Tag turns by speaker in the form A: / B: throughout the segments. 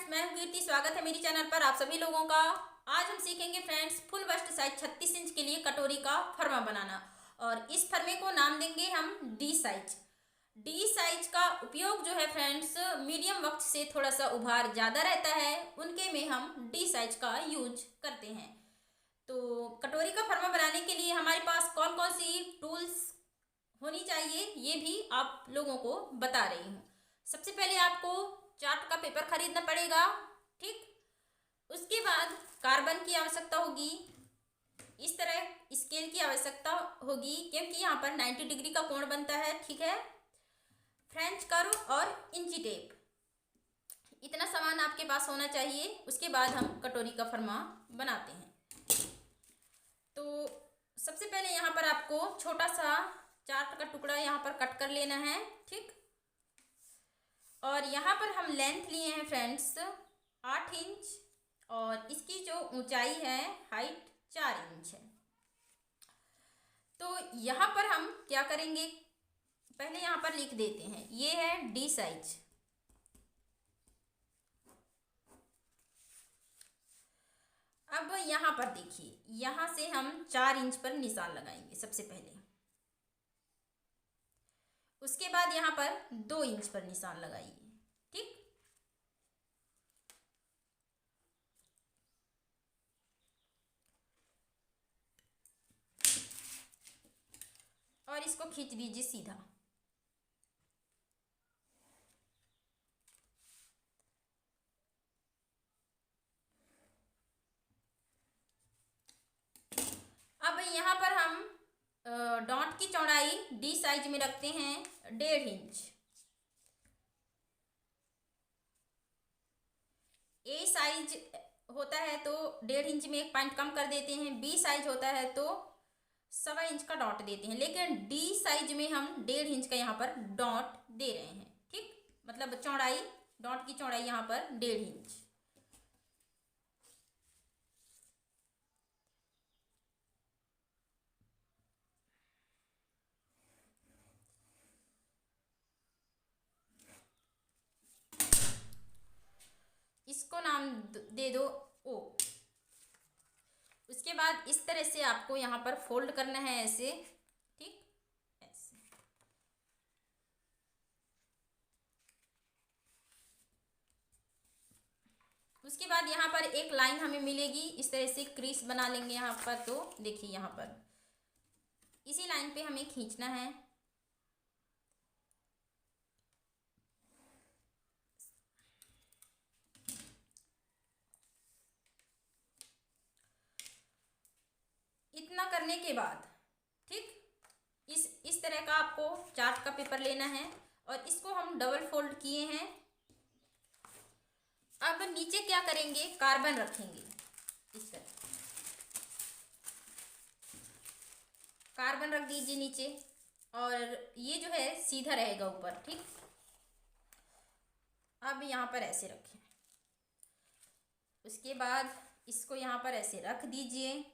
A: मैं हूं कीर्ति। स्वागत है मेरी चैनल पर आप सभी लोगों का। आज हम सीखेंगे friends full bust size 36 inch के लिए कटोरी का फरमा बनाना। और इस फर्मे को नाम देंगे हम डी साइज। डी साइज का उपयोग जो है फ्रेंड्स मीडियम वक्त से थोड़ा सा उभार ज़्यादा रहता है उनके में हम डी साइज का यूज करते हैं। तो कटोरी का फरमा बनाने के लिए हमारे पास कौन कौन सी टूल्स होनी चाहिए ये भी आप लोगों को बता रही हूँ। सबसे पहले आपको चार्ट का पेपर खरीदना पड़ेगा, ठीक। उसके बाद कार्बन की आवश्यकता होगी, इस तरह स्केल की आवश्यकता होगी क्योंकि यहाँ पर 90 डिग्री का कोण बनता है, ठीक है। फ्रेंच कर्व और इंची टेप, इतना सामान आपके पास होना चाहिए। उसके बाद हम कटोरी का फरमा बनाते हैं। तो सबसे पहले यहाँ पर आपको छोटा सा चार्ट का टुकड़ा यहाँ पर कट कर लेना है, ठीक। और यहाँ पर हम लेंथ लिए हैं फ्रेंड्स 8 इंच और इसकी जो ऊंचाई है हाइट 4 इंच है। तो यहाँ पर हम क्या करेंगे, पहले यहाँ पर लिख देते हैं, ये है डी साइज। अब यहाँ पर देखिए, यहाँ से हम 4 इंच पर निशान लगाएंगे सबसे पहले। उसके बाद यहाँ पर 2 इंच पर निशान लगाइए, ठीक। और इसको खींच दीजिए सीधा। अब यहाँ पर हम डॉट की चौड़ाई डी साइज में रखते हैं 1.5 इंच। ए साइज होता है तो 1.5 इंच में 1 पॉइंट कम कर देते हैं, बी साइज होता है तो 1.25 इंच का डॉट देते हैं, लेकिन डी साइज में हम 1.5 इंच का यहाँ पर डॉट दे रहे हैं, ठीक। मतलब चौड़ाई, डॉट की चौड़ाई यहाँ पर 1.5 इंच। इसको नाम दे दो ओ। उसके बाद इस तरह से आपको यहाँ पर फोल्ड करना है ऐसे, ठीक, ऐसे। उसके बाद यहाँ पर एक लाइन हमें मिलेगी, इस तरह से क्रीज बना लेंगे यहाँ पर। तो देखिए यहाँ पर इसी लाइन पे हमें खींचना है। इतना करने के बाद, ठीक, इस तरह का आपको चार्ट का पेपर लेना है और इसको हम डबल फोल्ड किए हैं। अब नीचे क्या करेंगे, कार्बन रखेंगे इस तरह। कार्बन रख दीजिए नीचे और ये जो है सीधा रहेगा ऊपर, ठीक। अब यहाँ पर ऐसे रखें। उसके बाद इसको यहाँ पर ऐसे रख दीजिए।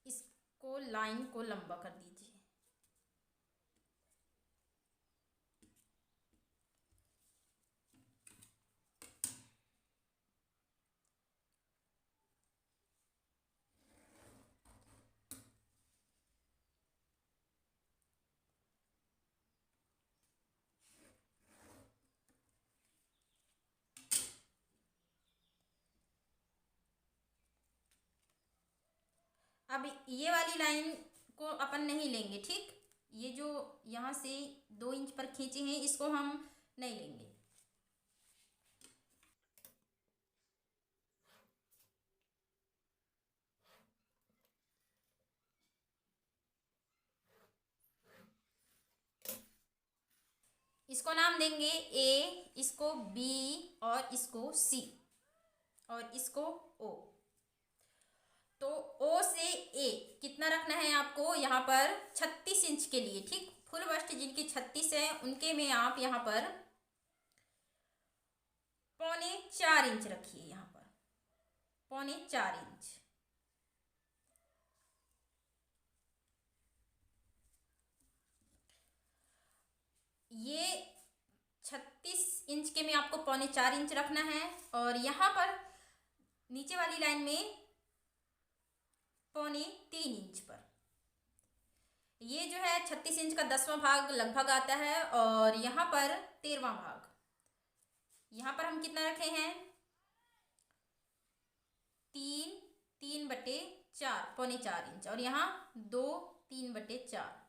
A: इसको लाइन को लंबा कर दीजिए। अब ये वाली लाइन को अपन नहीं लेंगे, ठीक। ये जो यहाँ से 2 इंच पर खींचे हैं इसको हम नहीं लेंगे। इसको नाम देंगे ए, इसको बी और इसको सी और इसको ओ। तो ओ से ए कितना रखना है आपको यहाँ पर 36 इंच के लिए, ठीक। फुल बस्ट जिनकी 36 है उनके में आप यहाँ पर 3.25 इंच रखिए, यहाँ पर 3.25 इंच। इंच के में आपको 4.25 इंच रखना है और यहाँ पर नीचे वाली लाइन में 3.25 इंच पर। ये जो है 36 इंच का 10वां भाग लगभग आता है और यहाँ पर 13वां भाग। यहाँ पर हम कितना रखे हैं 3/4 4.25 इंच और यहाँ 3/4।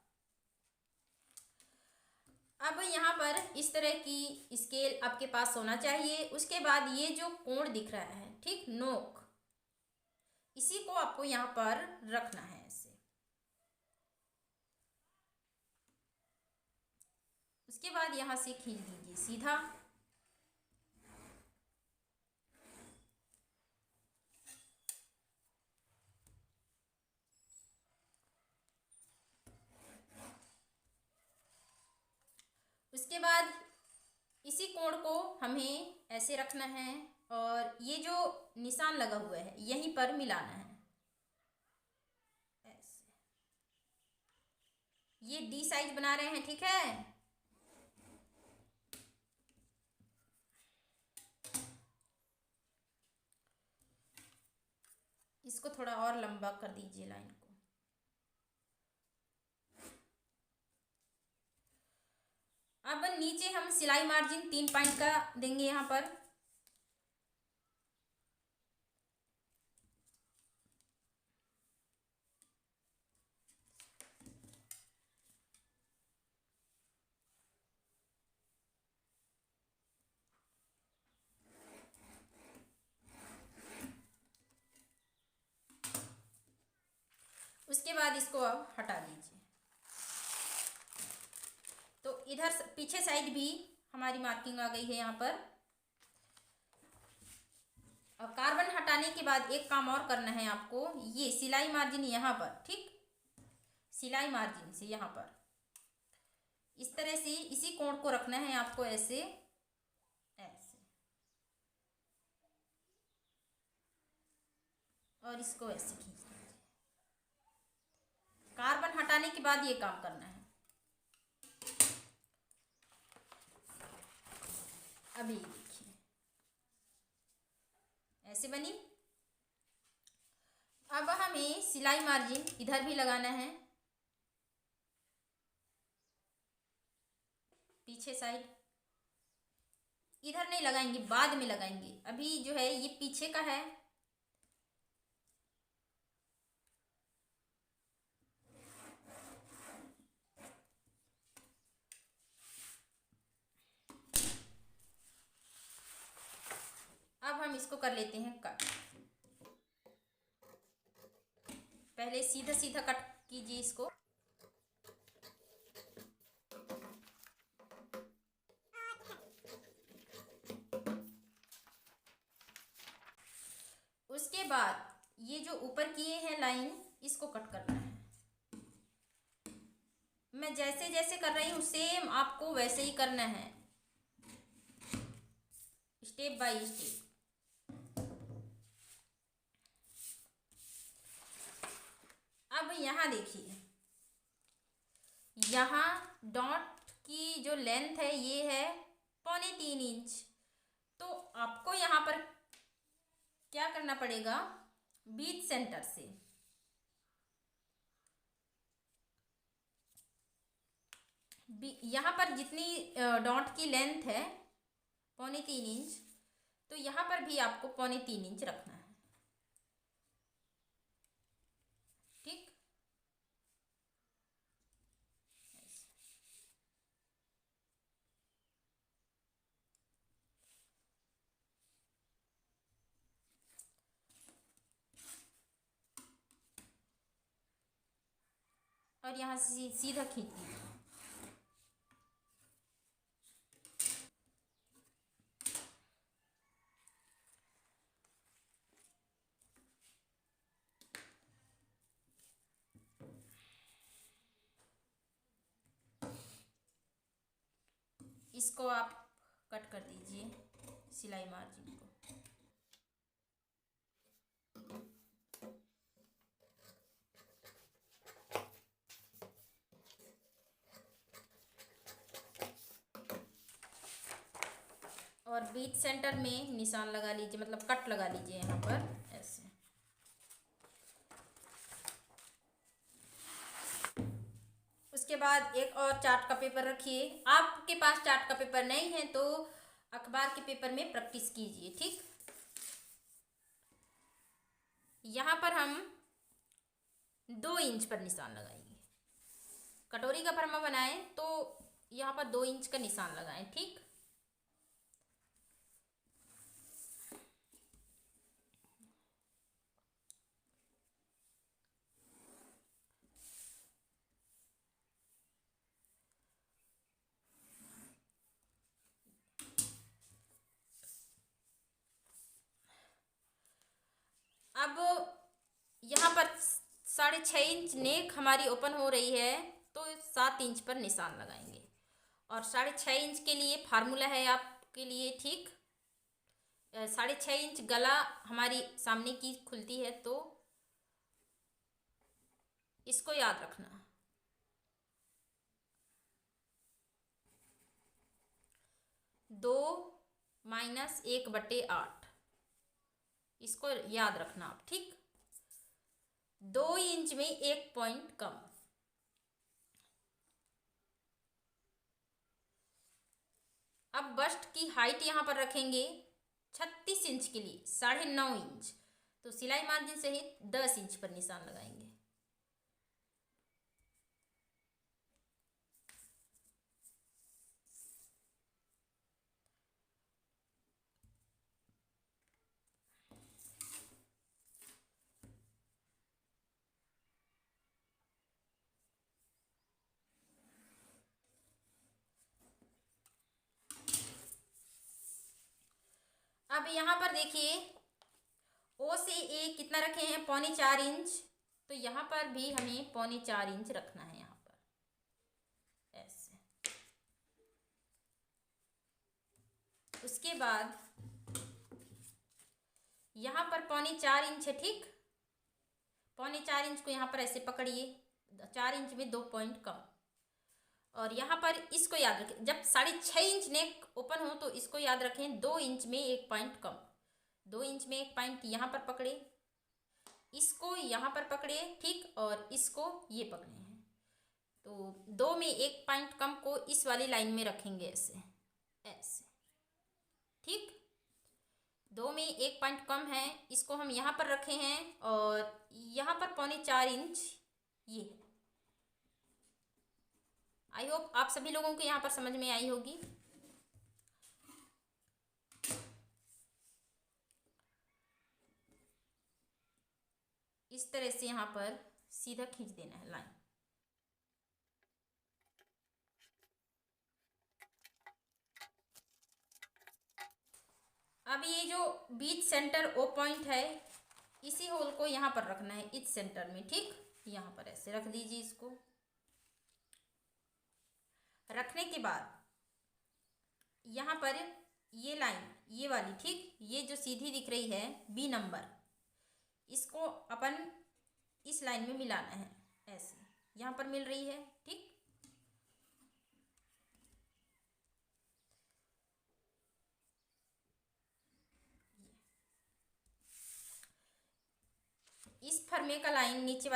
A: अब यहाँ पर इस तरह की स्केल आपके पास होना चाहिए। उसके बाद ये जो कोण दिख रहा है, ठीक, नोक, इसी को आपको यहाँ पर रखना है ऐसे। उसके बाद यहाँ से खींच दीजिए सीधा। उसके बाद इसी कोण को हमें ऐसे रखना है और ये जो निशान लगा हुआ है यहीं पर मिलाना है ऐसे। ये डी साइज बना रहे हैं, ठीक है। इसको थोड़ा और लंबा कर दीजिए लाइन को। अब नीचे हम सिलाई मार्जिन 3 पॉइंट का देंगे यहाँ पर। उसके बाद इसको अब हटा दीजिए। तो इधर पीछे साइड भी हमारी मार्किंग आ गई है यहाँ पर। अब कार्बन हटाने के बाद एक काम और करना है आपको, ये सिलाई मार्जिन यहाँ पर, ठीक, सिलाई मार्जिन से यहाँ पर इस तरह से इसी कोण को रखना है आपको ऐसे ऐसे, और इसको ऐसे खींच दीजिए। कार्बन हटाने के बाद ये काम करना है। अभी देखिए ऐसे बनी। अब हमें सिलाई मार्जिन इधर भी लगाना है, पीछे साइड। इधर नहीं लगाएंगे, बाद में लगाएंगे, अभी जो है ये पीछे का है। अब हम इसको कर लेते हैं कट। पहले सीधा सीधा कट कीजिए इसको। उसके बाद ये जो ऊपर किए हैं लाइन, इसको कट करना है। मैं जैसे जैसे कर रही हूँ सेम आपको वैसे ही करना है, स्टेप बाय स्टेप। अब यहाँ देखिए, यहाँ डॉट की जो लेंथ है ये है 3.25 इंच। तो आपको यहाँ पर क्या करना पड़ेगा, बीच सेंटर से यहाँ पर जितनी डॉट की लेंथ है 3.25 इंच, तो यहाँ पर भी आपको 3.25 इंच रखना है, ठीक। और यहाँ से सीधा खींच दीजिए। इसको आप कट कर दीजिए सिलाई मार्जिन को। और बीच सेंटर में निशान लगा लीजिए, मतलब कट लगा लीजिए यहाँ पर ऐसे। उसके बाद एक और चार्ट का पेपर रखिए। आपके पास चार्ट का पेपर नहीं है तो अखबार के पेपर में प्रैक्टिस कीजिए, ठीक। यहाँ पर हम 2 इंच पर निशान लगाएंगे। कटोरी का फरमा बनाएं तो यहाँ पर 2 इंच का निशान लगाएं, ठीक। अब यहाँ पर 6.5 इंच नेक हमारी ओपन हो रही है तो 7 इंच पर निशान लगाएंगे। और 6.5 इंच के लिए फार्मूला है आपके लिए, ठीक। 6.5 इंच गला हमारी सामने की खुलती है तो इसको याद रखना। दो माइनस 1/8 इसको याद रखना आप, ठीक। 2 इंच में 1 पॉइंट कम। अब बस्ट की हाइट यहाँ पर रखेंगे 36 इंच के लिए 9.5 इंच, तो सिलाई मार्जिन सहित 10 इंच पर निशान लगाएंगे। अब यहाँ पर देखिए ओ से ए कितना रखे हैं, 4.25 इंच, तो यहाँ पर भी हमें 4.25 इंच रखना है यहाँ पर ऐसे। उसके बाद यहाँ पर 4.25 इंच है, ठीक। 4.25 इंच को यहाँ पर ऐसे पकड़िए, 4 इंच में 2 पॉइंट कम। और यहाँ पर इसको याद रखें, जब 6.5 इंच नेक ओपन हो तो इसको याद रखें 2 इंच में 1 पॉइंट कम। 2 इंच में 1 पॉइंट यहाँ पर पकड़े, इसको यहाँ पर पकड़े, ठीक। और इसको ये पकड़े हैं तो 2 में 1 पॉइंट कम को इस वाली लाइन में रखेंगे ऐसे ऐसे, ठीक। 2 में 1 पॉइंट कम है, इसको हम यहाँ पर रखे हैं और यहाँ पर 4.25 इंच ये है। आई होप आप सभी लोगों को यहाँ पर समझ में आई होगी। इस तरह से यहाँ पर सीधा खींच देना है लाइन। अब ये जो बीच सेंटर ओ पॉइंट है इसी होल को यहाँ पर रखना है इस सेंटर में, ठीक। यहाँ पर ऐसे रख दीजिए। इसको रखने के बाद यहाँ पर ये लाइन ये वाली, ठीक, ये जो सीधी दिख रही है बी नंबर, इसको अपन इस लाइन में मिलाना है ऐसे। यहाँ पर मिल रही है, ठीक। इस फरमे का लाइन नीचे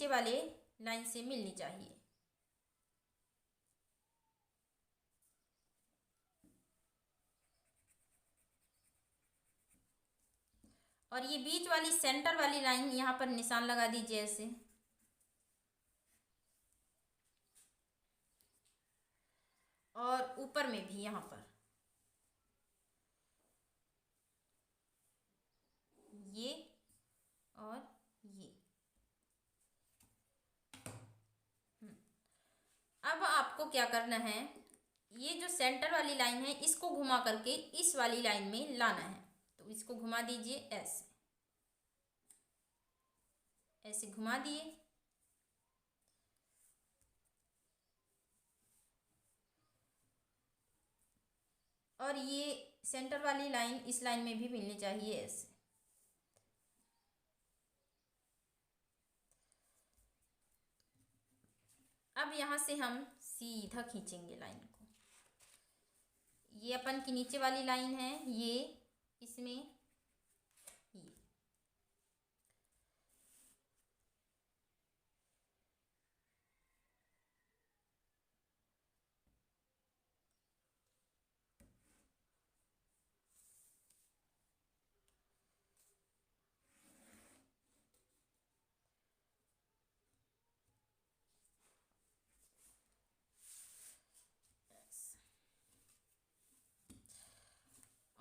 A: वाले लाइन से मिलनी चाहिए। और ये बीच वाली सेंटर वाली लाइन यहाँ पर निशान लगा दीजिए ऐसे। और ऊपर में भी यहाँ पर ये और ये। अब आपको क्या करना है, ये जो सेंटर वाली लाइन है इसको घुमा करके इस वाली लाइन में लाना है। तो इसको घुमा दीजिए ऐसे ऐसे घुमा दिए। और ये सेंटर वाली लाइन इस लाइन में भी मिलनी चाहिए ऐसे। अब यहाँ से हम सीधा खींचेंगे लाइन को, ये अपन की नीचे वाली लाइन है, ये इसमें ये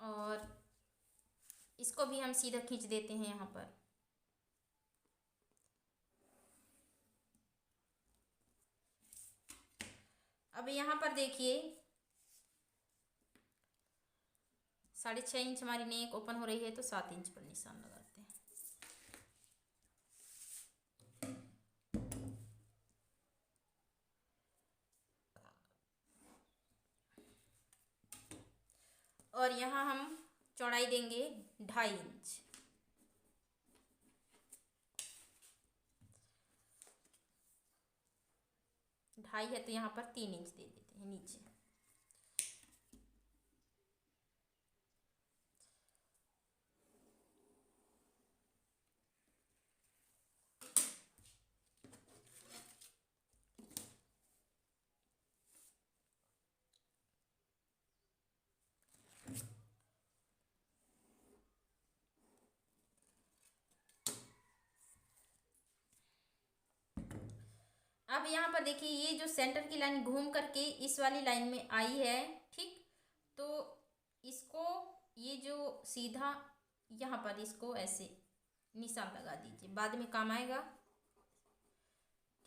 A: और इसको भी हम सीधा खींच देते हैं यहाँ पर। अब यहाँ पर देखिए 6.5 इंच हमारी नेक ओपन हो रही है, तो 7 इंच पर निशान लगाते हैं। और यहाँ हम चौड़ाई देंगे 2.5 इंच। ढाई है तो यहाँ पर 3 इंच दे देते हैं नीचे। अब यहाँ पर देखिए ये जो सेंटर की लाइन घूम करके इस वाली लाइन में आई है, ठीक। तो इसको ये जो सीधा यहाँ पर इसको ऐसे निशान लगा दीजिए, बाद में काम आएगा,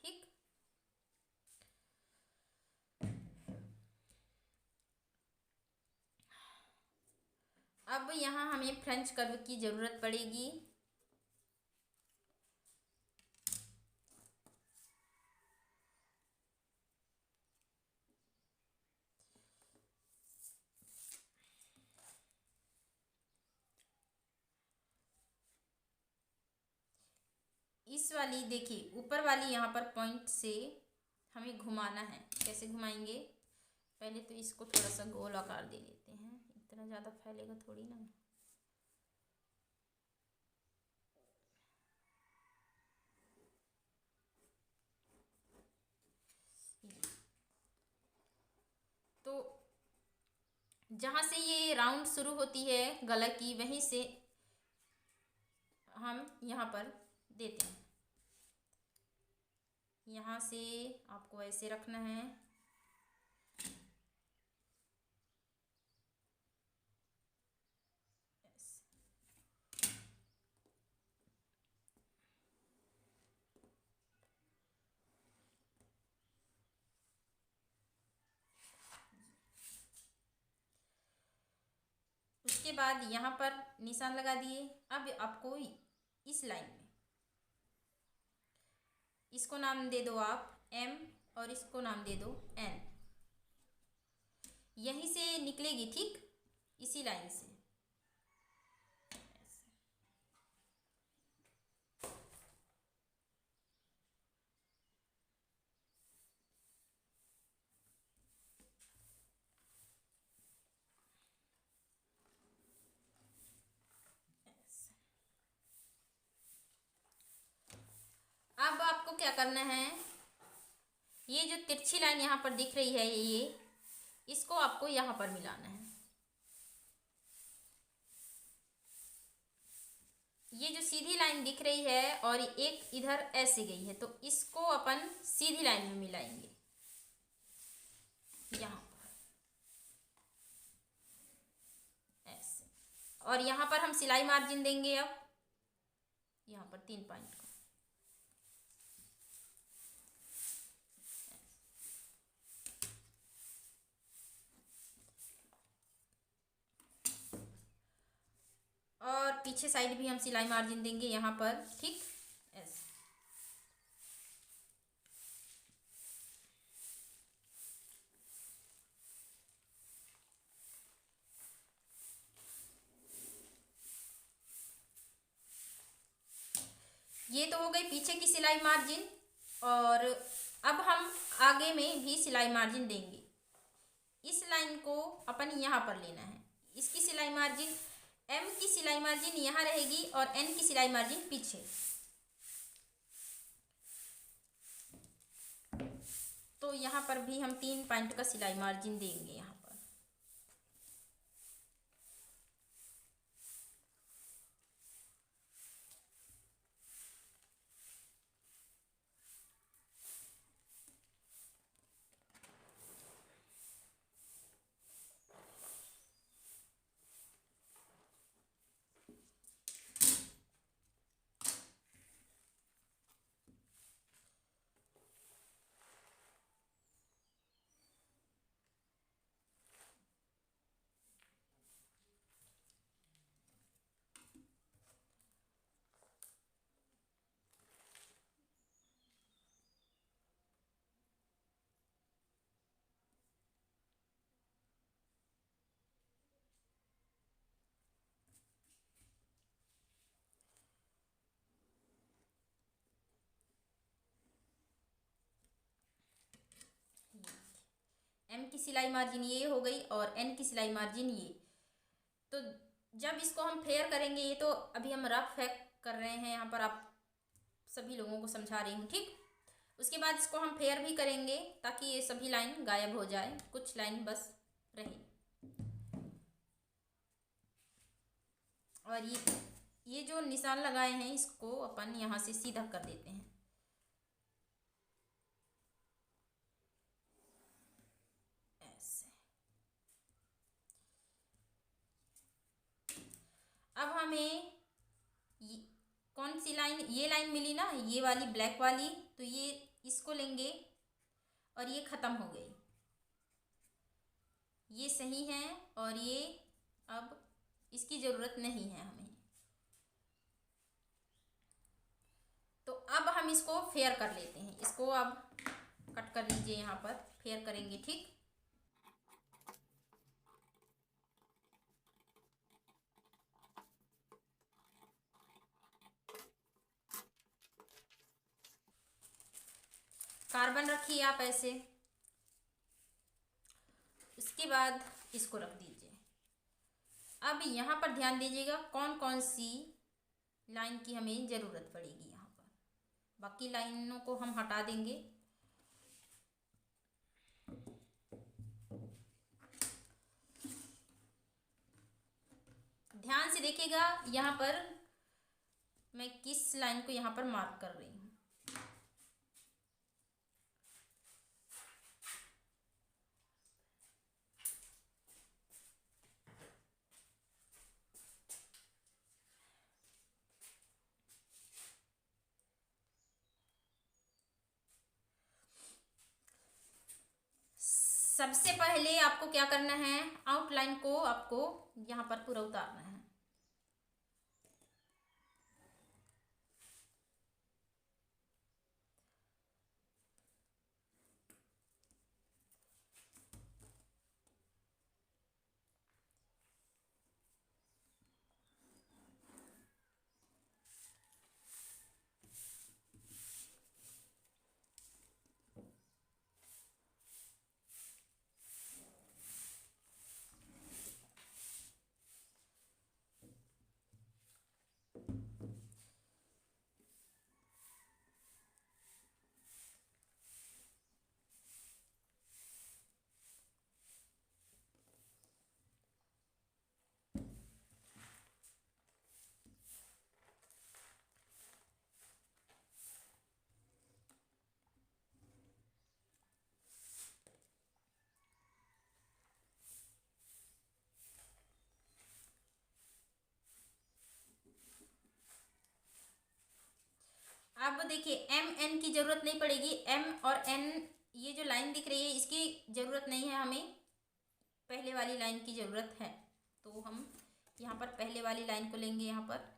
A: ठीक। अब यहाँ हमें फ्रेंच कर्व की ज़रूरत पड़ेगी। इस वाली देखिए ऊपर वाली यहाँ पर पॉइंट से हमें घुमाना है। कैसे घुमाएंगे, पहले तो इसको थोड़ा सा गोल आकार दे देते हैं, इतना ज़्यादा फैलेगा थोड़ी ना। तो जहाँ से ये राउंड शुरू होती है गला की, वहीं से हम यहाँ पर देते हैं। यहाँ से आपको ऐसे रखना है, उसके बाद यहाँ पर निशान लगा दिए। अब आपको इस लाइन में इसको नाम दे दो आप M और इसको नाम दे दो N। यहीं से निकलेगी, ठीक, इसी लाइन से। अब आपको क्या करना है, ये जो तिरछी लाइन यहाँ पर दिख रही है, ये इसको आपको यहाँ पर मिलाना है। ये जो सीधी लाइन दिख रही है और एक इधर ऐसे गई है, तो इसको अपन सीधी लाइन में मिलाएंगे यहाँ पर ऐसे। और यहाँ पर हम सिलाई मार्जिन देंगे अब यहाँ पर 3 पॉइंट का। और पीछे साइड भी हम सिलाई मार्जिन देंगे यहाँ पर, ठीक, ऐसे। ये तो हो गई पीछे की सिलाई मार्जिन। और अब हम आगे में भी सिलाई मार्जिन देंगे। इस लाइन को अपन यहाँ पर लेना है। इसकी सिलाई मार्जिन एम की सिलाई मार्जिन यहाँ रहेगी और एन की सिलाई मार्जिन पीछे। तो यहाँ पर भी हम 3 पॉइंट का सिलाई मार्जिन देंगे यहाँ पर। एम की सिलाई मार्जिन ये हो गई और एन की सिलाई मार्जिन ये। तो जब इसको हम फेयर करेंगे, ये तो अभी हम रफ है कर रहे हैं, यहाँ पर आप सभी लोगों को समझा रही हूँ, ठीक। उसके बाद इसको हम फेयर भी करेंगे ताकि ये सभी लाइन गायब हो जाए, कुछ लाइन बस रहे। और ये जो निशान लगाए हैं इसको अपन यहाँ से सीधा कर देते हैं। ऐसे। अब हमें कौन सी लाइन, ये लाइन मिली ना, ये वाली ब्लैक वाली, तो ये इसको लेंगे और ये ख़त्म हो गई, ये सही है और ये अब इसकी ज़रूरत नहीं है हमें। तो अब हम इसको फेयर कर लेते हैं, इसको अब कट कर लीजिए, यहाँ पर फेयर करेंगे, ठीक। कार्बन रखिए आप ऐसे। उसके बाद इसको रख दीजिए। अब यहाँ पर ध्यान दीजिएगा कौन कौन सी लाइन की हमें ज़रूरत पड़ेगी। यहाँ पर बाकी लाइनों को हम हटा देंगे। ध्यान से देखिएगा यहाँ पर मैं किस लाइन को यहाँ पर मार्क कर रही हूँ। सबसे पहले आपको क्या करना है, आउटलाइन को आपको यहाँ पर पूरा उतारना है। अब देखिए एम एन की ज़रूरत नहीं पड़ेगी, एम और एन ये जो लाइन दिख रही है इसकी ज़रूरत नहीं है, हमें पहले वाली लाइन की ज़रूरत है। तो हम यहाँ पर पहले वाली लाइन को लेंगे यहाँ पर।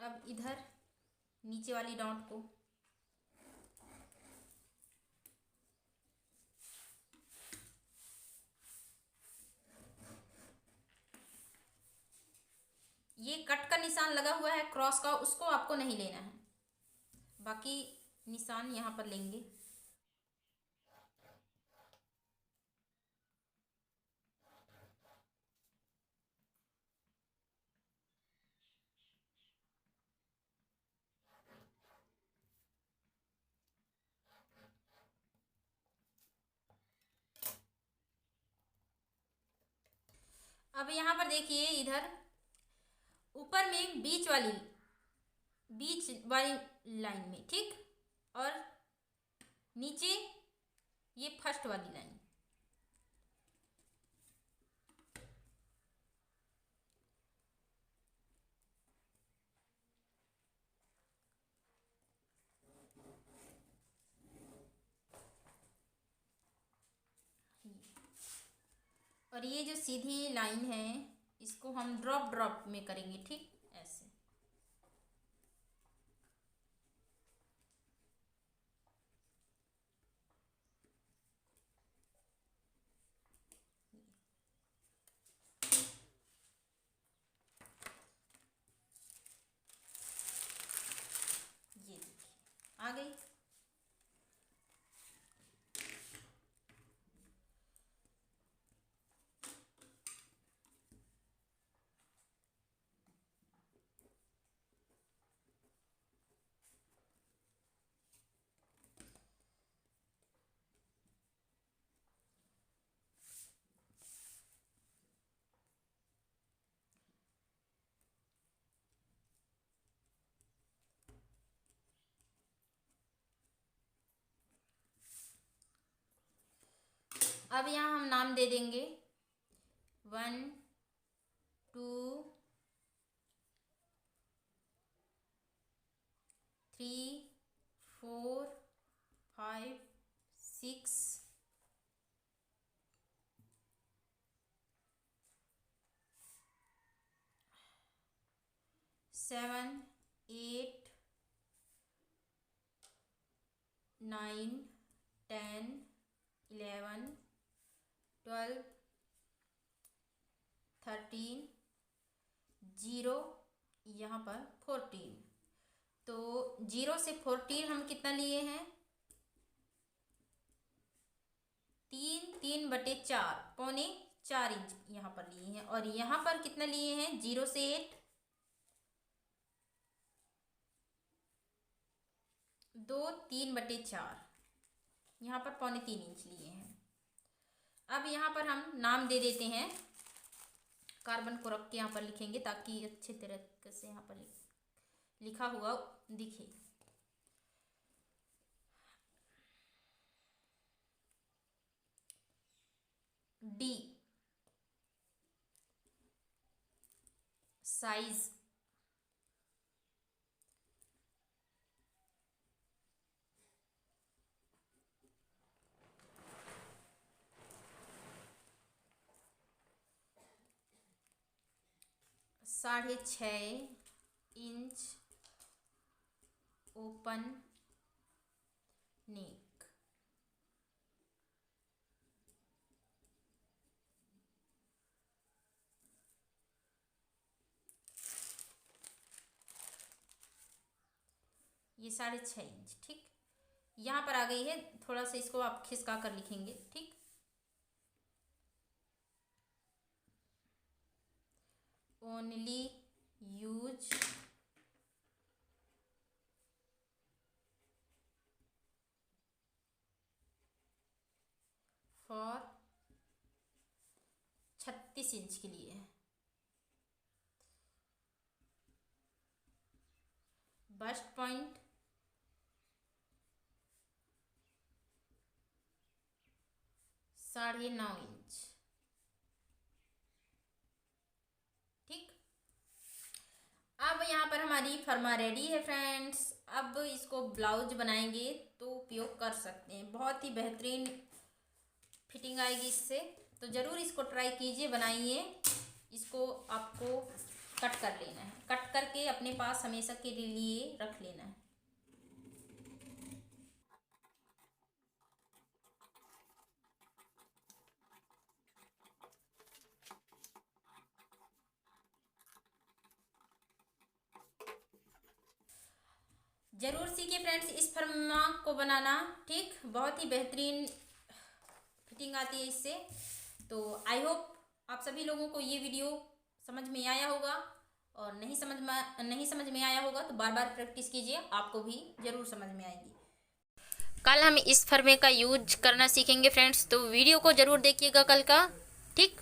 A: अब इधर नीचे वाली डॉट को ये कट का निशान लगा हुआ है क्रॉस का, उसको आपको नहीं लेना है, बाकी निशान यहाँ पर लेंगे। अब यहाँ पर देखिए इधर ऊपर में बीच वाली लाइन में, ठीक, और नीचे ये फर्स्ट वाली लाइन। और ये जो सीधी लाइन है इसको हम ड्रॉप में करेंगे, ठीक, ऐसे। ये देखिए आ गई। अब यहाँ हम नाम दे देंगे 1 2 3 4 5 6 7 8 9 10 11 12 13 0 यहाँ पर 14। तो 0 से 14 हम कितना लिए हैं, 3/4 पौने 4 इंच यहाँ पर लिए हैं। और यहाँ पर कितना लिए हैं, 0 से 8 2 3/4, यहाँ पर पौने 3 इंच लिए हैं। अब यहाँ पर हम नाम दे देते हैं, कार्बन को रख के यहाँ पर लिखेंगे ताकि अच्छे तरीके से यहाँ पर लिखा हुआ दिखे। डी साइज 6.5 इंच ओपन नेक। ये 6.5 इंच, ठीक। यहाँ पर आ गई है, थोड़ा सा इसको आप खिसका कर लिखेंगे, ठीक। ओनली यूज फॉर 36 इंच के लिए। बस्ट पॉइंट 9.5 इंच, ठीक। अब यहाँ पर हमारी फर्मा रेडी है फ्रेंड्स। अब इसको ब्लाउज बनाएंगे तो उपयोग कर सकते हैं, बहुत ही बेहतरीन फिटिंग आएगी इससे। तो ज़रूर इसको ट्राई कीजिए, बनाइए। इसको आपको कट कर लेना है। कट करके अपने पास हमेशा के लिए रख लेना है। ज़रूर सीखिए फ्रेंड्स इस फर्मा को बनाना, ठीक। बहुत ही बेहतरीन फिटिंग आती है इससे। तो आई होप आप सभी लोगों को ये वीडियो समझ में आया होगा, और नहीं समझ में आया होगा तो बार बार प्रैक्टिस कीजिए, आपको भी ज़रूर समझ में आएगी। कल हम इस फर्मे का यूज करना सीखेंगे फ्रेंड्स, तो वीडियो को ज़रूर देखिएगा कल का, ठीक।